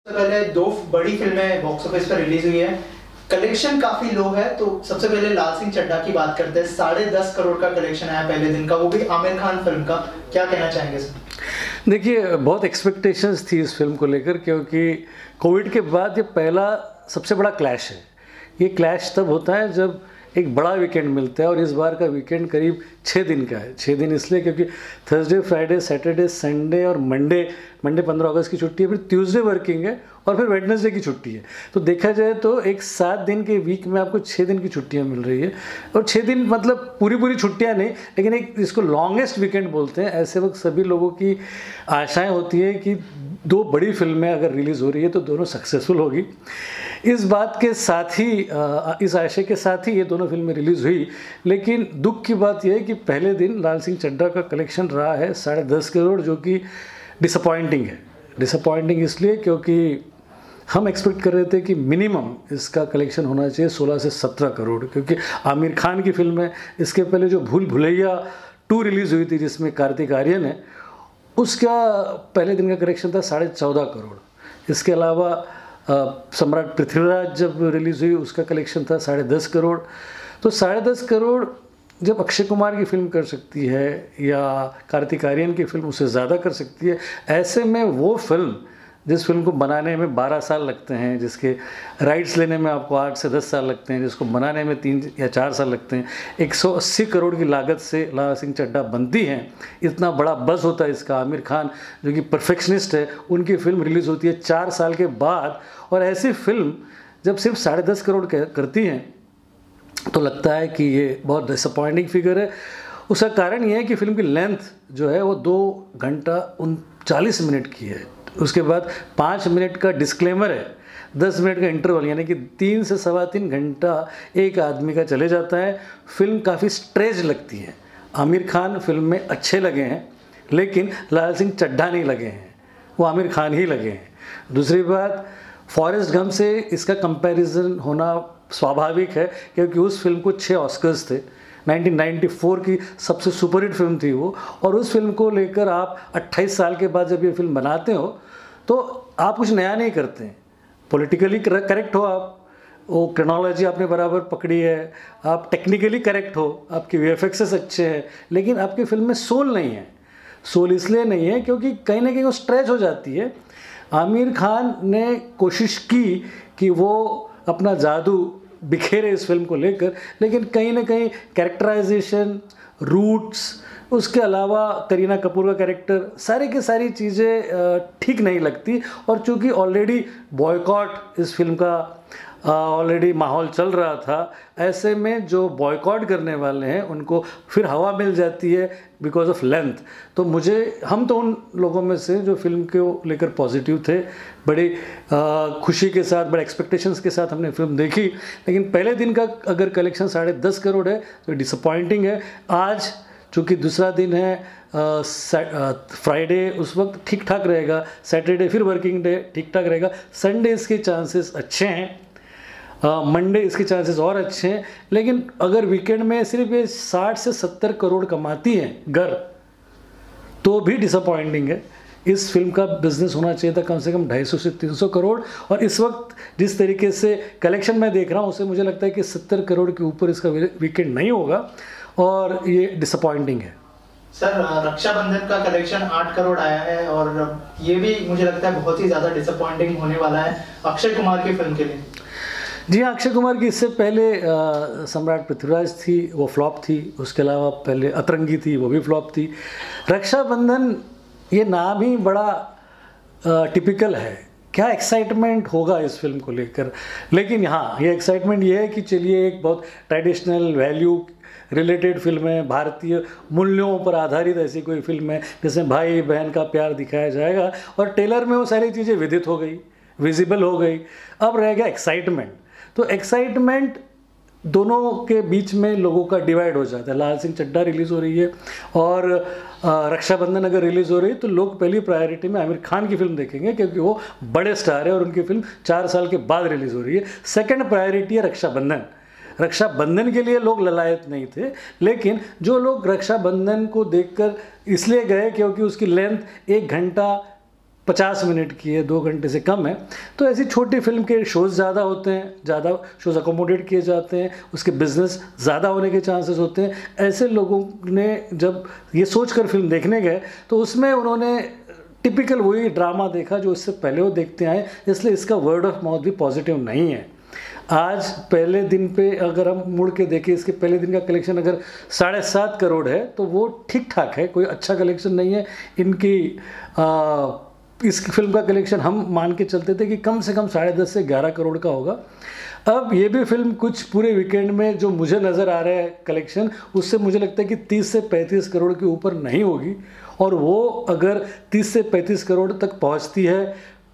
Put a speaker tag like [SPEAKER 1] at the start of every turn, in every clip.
[SPEAKER 1] सबसे पहले दो बड़ी फिल्में बॉक्स ऑफिस पर रिलीज हुई है। कलेक्शन काफी लो है, तो सबसे पहले लाल सिंह चड्ढा की बात करते हैं। 10.5 करोड़ का कलेक्शन आया पहले दिन का, वो भी आमिर खान फिल्म का। क्या कहना चाहेंगे सर?
[SPEAKER 2] देखिए, बहुत एक्सपेक्टेशंस थी इस फिल्म को लेकर, क्योंकि कोविड के बाद ये पहला सबसे बड़ा क्लैश है। ये क्लैश तब होता है जब एक बड़ा वीकेंड मिलता है, और इस बार का वीकेंड करीब 6 दिन का है। 6 दिन इसलिए क्योंकि थर्सडे, फ्राइडे, सैटरडे, संडे और मंडे 15 अगस्त की छुट्टी है, फिर ट्यूसडे वर्किंग है और फिर वेडनेसडे की छुट्टी है। तो देखा जाए तो एक 7 दिन के वीक में आपको 6 दिन की छुट्टियां मिल रही है। और 6 दिन मतलब पूरी छुट्टियां नहीं, लेकिन एक इसको लॉन्गेस्ट वीकेंड बोलते हैं। ऐसे वक्त सभी लोगों की आशाएं होती है कि 2 बड़ी फिल्में अगर रिलीज़ हो रही है तो दोनों सक्सेसफुल होगी। इस बात के साथ ही, इस आशय के साथ ही ये दोनों फिल्में रिलीज़ हुई। लेकिन दुख की बात यह है कि पहले दिन लाल सिंह चड्ढा का कलेक्शन रहा है 10.5 करोड़, जो कि डिसअपॉइंटिंग है। डिसअपॉइंटिंग इसलिए क्योंकि हम एक्सपेक्ट कर रहे थे कि मिनिमम इसका कलेक्शन होना चाहिए 16 से 17 करोड़, क्योंकि आमिर खान की फिल्म है। इसके पहले जो भूल भुलैया 2 रिलीज़ हुई थी जिसमें कार्तिक आर्यन है, उसका पहले दिन का कलेक्शन था 14.5 करोड़। इसके अलावा सम्राट पृथ्वीराज जब रिलीज़ हुई उसका कलेक्शन था 10.5 करोड़। तो 10.5 करोड़ जब अक्षय कुमार की फिल्म कर सकती है या कार्तिक आर्यन की फिल्म उससे ज़्यादा कर सकती है, ऐसे में वो फिल्म जिस फिल्म को बनाने में 12 साल लगते हैं, जिसके राइट्स लेने में आपको 8 से 10 साल लगते हैं, जिसको बनाने में 3 या 4 साल लगते हैं, 180 करोड़ की लागत से लाल सिंह चड्ढा बनती हैं। इतना बड़ा बज़ होता है इसका। आमिर खान जो कि परफेक्शनिस्ट है, उनकी फिल्म रिलीज़ होती है 4 साल के बाद, और ऐसी फिल्म जब सिर्फ 10.5 करोड़ करती हैं तो लगता है कि ये बहुत डिसअपॉइंटिंग फिगर है। उसका कारण ये है कि फिल्म की लेंथ जो है वो 2 घंटा 39 मिनट की है। उसके बाद 5 मिनट का डिस्क्लेमर है, 10 मिनट का इंटरवल, यानी कि 3 से सवा 3 घंटा एक आदमी का चले जाता है। फिल्म काफ़ी स्ट्रेच लगती है। आमिर खान फिल्म में अच्छे लगे हैं, लेकिन लाल सिंह चड्ढा नहीं लगे हैं, वो आमिर खान ही लगे हैं। दूसरी बात, फॉरेस्ट गम से इसका कंपैरिजन होना स्वाभाविक है, क्योंकि उस फिल्म को 6 ऑस्कर्स थे। 1994 की सबसे सुपरहिट फिल्म थी वो, और उस फिल्म को लेकर आप 28 साल के बाद जब ये फिल्म बनाते हो तो आप कुछ नया नहीं करते हैं। पॉलिटिकली करेक्ट हो आप, वो क्रोनोलॉजी आपने बराबर पकड़ी है, आप टेक्निकली करेक्ट हो, आपके वीएफएक्सेस अच्छे हैं, लेकिन आपकी फिल्म में सोल नहीं है। सोल इसलिए नहीं है क्योंकि कहीं ना कहीं वो स्ट्रेच हो जाती है। आमिर खान ने कोशिश की कि वो अपना जादू बिखेरे इस फिल्म को लेकर, लेकिन कहीं ना कहीं कैरेक्टराइजेशन, रूट्स, उसके अलावा करीना कपूर का कैरेक्टर, सारी की सारी चीज़ें ठीक नहीं लगती। और चूँकि ऑलरेडी बॉयकॉट इस फिल्म का ऑलरेडी माहौल चल रहा था, ऐसे में जो बॉयकॉट करने वाले हैं उनको फिर हवा मिल जाती है बिकॉज ऑफ लेंथ। तो हम तो उन लोगों में से जो फिल्म को लेकर पॉजिटिव थे, बड़ी खुशी के साथ, बड़े एक्सपेक्टेशंस के साथ हमने फिल्म देखी। लेकिन पहले दिन का अगर कलेक्शन 10.5 करोड़ है तो डिसअपॉइंटिंग है। आज चूँकि दूसरा दिन है, फ्राइडे उस वक्त ठीक ठाक रहेगा, सैटरडे फिर वर्किंग डे ठीक ठाक रहेगा, संडे इसके चांसेस अच्छे हैं, मंडे इसके चांसेस और अच्छे हैं। लेकिन अगर वीकेंड में सिर्फ ये 60 से 70 करोड़ कमाती हैं घर, तो भी डिसअपॉइंटिंग है। इस फिल्म का बिजनेस होना चाहिए था कम से कम 250 से 300 करोड़, और इस वक्त जिस तरीके से कलेक्शन मैं देख रहा हूँ उससे मुझे लगता है कि 70 करोड़ के ऊपर इसका वीकेंड नहीं होगा, और ये डिसअपॉइंटिंग है।
[SPEAKER 1] सर, रक्षाबंधन का कलेक्शन 8 करोड़ आया है, और ये भी मुझे लगता है बहुत ही ज़्यादा डिसअपॉइंटिंग होने वाला है अक्षय कुमार की फिल्म के लिए।
[SPEAKER 2] जी हाँ, अक्षय कुमार की इससे पहले सम्राट पृथ्वीराज थी, वो फ्लॉप थी। उसके अलावा पहले अतरंगी थी, वो भी फ्लॉप थी। रक्षाबंधन, ये नाम ही बड़ा टिपिकल है। क्या एक्साइटमेंट होगा इस फिल्म को लेकर। लेकिन हाँ, ये एक्साइटमेंट ये है कि चलिए एक बहुत ट्रेडिशनल वैल्यू रिलेटेड फिल्म है, भारतीय मूल्यों पर आधारित ऐसी कोई फिल्म है जिसमें भाई बहन का प्यार दिखाया जाएगा, और ट्रेलर में वो सारी चीज़ें विदित हो गई, विजिबल हो गई। अब रह गया एक्साइटमेंट। तो एक्साइटमेंट दोनों के बीच में लोगों का डिवाइड हो जाता है। लाल सिंह चड्ढा रिलीज़ हो रही है और रक्षाबंधन अगर रिलीज़ हो रही है तो लोग पहली प्रायोरिटी में आमिर खान की फिल्म देखेंगे, क्योंकि वो बड़े स्टार है और उनकी फिल्म 4 साल के बाद रिलीज़ हो रही है। सेकंड प्रायोरिटी है रक्षाबंधन। रक्षाबंधन के लिए लोग ललायत नहीं थे, लेकिन जो लोग रक्षाबंधन को देखकर इसलिए गए क्योंकि उसकी लेंथ 1 घंटा 50 मिनट की है, 2 घंटे से कम है, तो ऐसी छोटी फिल्म के शोज़ ज़्यादा होते हैं, ज़्यादा शोज़ अकोमोडेट किए जाते हैं, उसके बिजनेस ज़्यादा होने के चांसेस होते हैं। ऐसे लोगों ने जब ये सोचकर फिल्म देखने गए तो उसमें उन्होंने टिपिकल वही ड्रामा देखा जो इससे पहले वो देखते आए, इसलिए इसका वर्ड ऑफ माउथ भी पॉजिटिव नहीं है। आज पहले दिन पे अगर हम मुड़ के देखें, इसके पहले दिन का कलेक्शन अगर 7.5 करोड़ है तो वो ठीक ठाक है, कोई अच्छा कलेक्शन नहीं है। इनकी इस फिल्म का कलेक्शन हम मान के चलते थे कि कम से कम 10.5 से 11 करोड़ का होगा। अब ये भी फिल्म कुछ पूरे वीकेंड में जो मुझे नज़र आ रहा है कलेक्शन, उससे मुझे लगता है कि 30 से 35 करोड़ के ऊपर नहीं होगी, और वो अगर 30 से 35 करोड़ तक पहुंचती है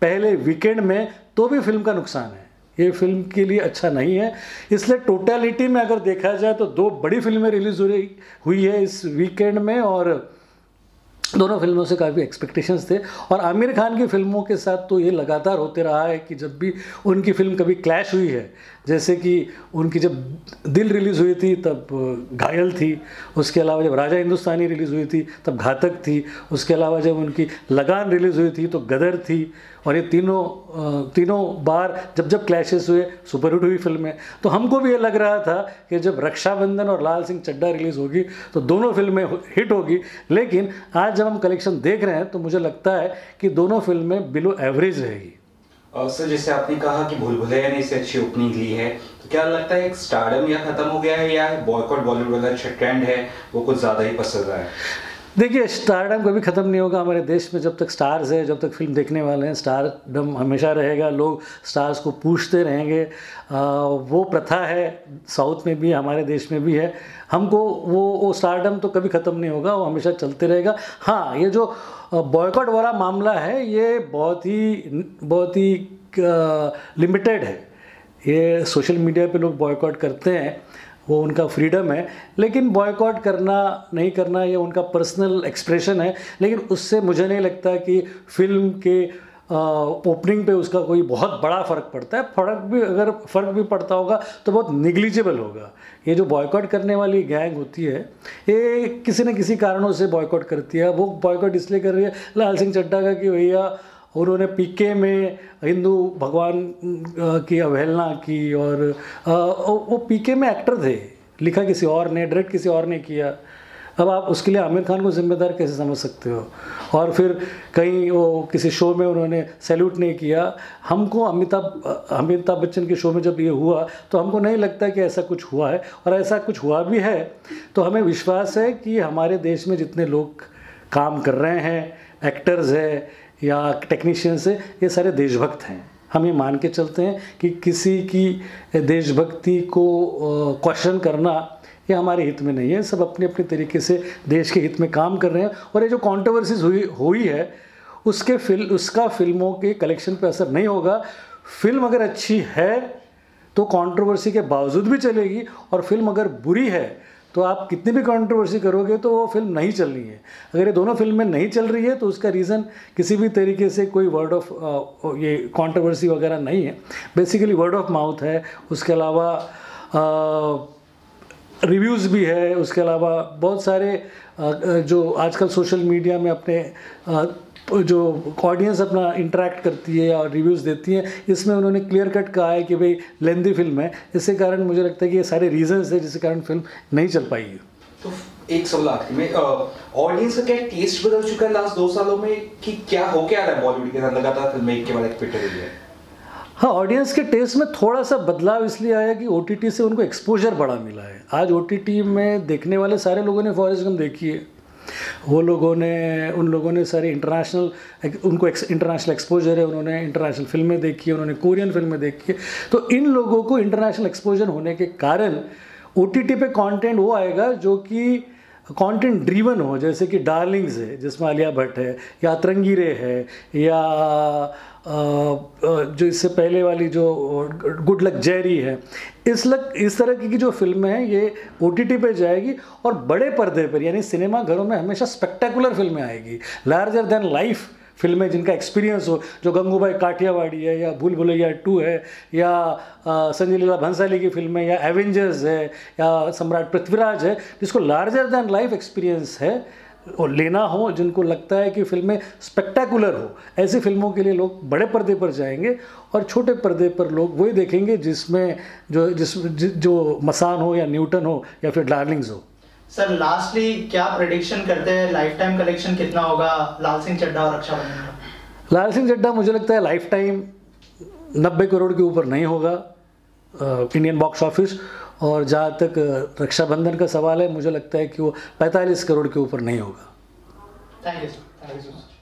[SPEAKER 2] पहले वीकेंड में तो भी फिल्म का नुकसान है, ये फिल्म के लिए अच्छा नहीं है। इसलिए टोटलिटी में अगर देखा जाए तो 2 बड़ी फिल्में रिलीज़ हुई है इस वीकेंड में, और दोनों फिल्मों से काफ़ी एक्सपेक्टेशंस थे। और आमिर खान की फिल्मों के साथ तो ये लगातार होते रहा है कि जब भी उनकी फिल्म कभी क्लैश हुई है, जैसे कि उनकी जब दिल रिलीज़ हुई थी तब घायल थी, उसके अलावा जब राजा हिंदुस्तानी रिलीज़ हुई थी तब घातक थी, उसके अलावा जब उनकी लगान रिलीज़ हुई थी तो गदर थी, और ये तीनों बार जब क्लैशेस हुए सुपरहिट हुई फिल्में। तो हमको भी ये लग रहा था कि जब रक्षाबंधन और लाल सिंह चड्ढा रिलीज़ होगी तो दोनों फिल्में हिट होगी, लेकिन आज जब हम कलेक्शन देख रहे हैं तो मुझे लगता है कि दोनों फिल्में बिलो एवरेज रहेगी।
[SPEAKER 3] सर, जैसे आपने कहा कि भूल भुलैया ने इससे अच्छी ओपनिंग ली है, तो क्या लगता है एक स्टारडम या खत्म हो गया है, या बॉयकॉट बॉलीवुड वाला अच्छा ट्रेंड है वो कुछ ज़्यादा ही पसंद है?
[SPEAKER 2] देखिए, स्टारडम कभी ख़त्म नहीं होगा हमारे देश में। जब तक स्टार्स है, जब तक फिल्म देखने वाले हैं, स्टारडम हमेशा रहेगा, लोग स्टार्स को पूछते रहेंगे। वो प्रथा है, साउथ में भी हमारे देश में भी है। हमको वो स्टारडम तो कभी ख़त्म नहीं होगा, वो हमेशा चलते रहेगा। हाँ, ये जो बॉयकॉट वाला मामला है ये बहुत ही लिमिटेड है। ये सोशल मीडिया पे लोग बॉयकॉट करते हैं, वो उनका फ्रीडम है, लेकिन बॉयकॉट करना नहीं करना ये उनका पर्सनल एक्सप्रेशन है। लेकिन उससे मुझे नहीं लगता कि फिल्म के ओपनिंग पे उसका कोई बहुत बड़ा फ़र्क पड़ता है। अगर फ़र्क भी पड़ता होगा तो बहुत निग्लिजिबल होगा। ये जो बॉयकॉट करने वाली गैंग होती है, ये किसी न किसी कारणों से बॉयकॉट करती है। वो बॉयकॉट इसलिए कर रही है लाल सिंह चड्ढा का कि भैया उन्होंने पीके में हिंदू भगवान की अवहेलना की, और वो पीके में एक्टर थे, लिखा किसी और ने, डायरेक्ट किसी और ने किया। अब आप उसके लिए आमिर खान को जिम्मेदार कैसे समझ सकते हो? और फिर कहीं वो किसी शो में उन्होंने सैल्यूट नहीं किया। हमको अमिताभ बच्चन के शो में जब ये हुआ तो हमको नहीं लगता कि ऐसा कुछ हुआ है, और ऐसा कुछ हुआ भी है तो हमें विश्वास है कि हमारे देश में जितने लोग काम कर रहे हैं, एक्टर्स है या टेक्नीशियंस है, ये सारे देशभक्त हैं। हम ये मान के चलते हैं कि किसी की देशभक्ति को क्वेश्चन करना ये हमारे हित में नहीं है। सब अपने अपने तरीके से देश के हित में काम कर रहे हैं। और ये जो कंट्रोवर्सीज हुई है उसका फिल्मों के कलेक्शन पे असर नहीं होगा। फिल्म अगर अच्छी है तो कंट्रोवर्सी के बावजूद भी चलेगी, और फिल्म अगर बुरी है तो आप कितनी भी कंट्रोवर्सी करोगे तो वो फिल्म नहीं चल रही है। अगर ये दोनों फिल्में नहीं चल रही है तो उसका रीज़न किसी भी तरीके से कोई वर्ड ऑफ ये कंट्रोवर्सी वगैरह नहीं है, बेसिकली वर्ड ऑफ माउथ है। उसके अलावा रिव्यूज़ भी है, उसके अलावा बहुत सारे जो आजकल सोशल मीडिया में अपने जो ऑडियंस अपना इंटरेक्ट करती है या रिव्यूज़ देती है, इसमें उन्होंने क्लियर कट कहा है कि भाई लेंदी फिल्म है। इसके कारण मुझे लगता है कि ये सारे रीजंस है जिसके कारण फिल्म नहीं चल पाई है।
[SPEAKER 3] तो एक सवाल आखिर में, ऑडियंस का क्या टेस्ट बदल चुका है लास्ट 2 सालों में, कि क्या हो क्या रहा है बॉलीवुड के साथ? लगातार फिल्में एक के बाद एक पिट रही है।
[SPEAKER 2] हाँ, ऑडियंस के टेस्ट में थोड़ा सा बदलाव इसलिए आया कि OTT से उनको एक्सपोजर बड़ा मिला है। आज OTT में देखने वाले सारे लोगों ने फॉरेस्ट गंप देखी है, उन लोगों ने सारे उनको इंटरनेशनल एक्सपोजर है, उन्होंने इंटरनेशनल फिल्में देखी है, उन्होंने कोरियन फिल्में देखी है। तो इन लोगों को इंटरनेशनल एक्सपोजर होने के कारण OTT पे कंटेंट वो आएगा जो कि कंटेंट ड्रीवन हो, जैसे कि डार्लिंग्स है जिसमें आलिया भट्ट है, या अतरंगी रे है, या जो इससे पहले वाली जो गुड लक जेरी है। इस तरह की जो फिल्में हैं ये OTT पे जाएगी, और बड़े पर्दे पर यानी सिनेमा घरों में हमेशा स्पेक्टेकुलर फिल्में आएगी, लार्जर देन लाइफ फिल्में जिनका एक्सपीरियंस हो, जो गंगूबाई काठियावाड़ी है, या भूल भुलैया 2 है, या संजय लीला भंसाली की फिल्में, या एवेंजर्स है, या सम्राट पृथ्वीराज है, जिसको लार्जर देन लाइफ एक्सपीरियंस है। और लेना हो, जिनको लगता है कि फिल्में स्पेक्टेकुलर हो, ऐसी फिल्मों के लिए लोग बड़े पर्दे पर जाएंगे, और छोटे पर्दे पर लोग वही देखेंगे जिसमें जो मसान हो या न्यूटन हो या फिर डार्लिंग्स हो।
[SPEAKER 1] सर लास्टली क्या प्रेडिक्शन करते हैं, लाइफ टाइम कलेक्शन कितना होगा लाल सिंह चड्ढा और रक्षाबंधन का?
[SPEAKER 2] लाल सिंह चड्ढा मुझे लगता है लाइफ टाइम 90 करोड़ के ऊपर नहीं होगा इंडियन बॉक्स ऑफिस, और जहाँ तक रक्षाबंधन का सवाल है, मुझे लगता है कि वो 45 करोड़ के ऊपर नहीं होगा।
[SPEAKER 1] Thank you sir, thank you so much.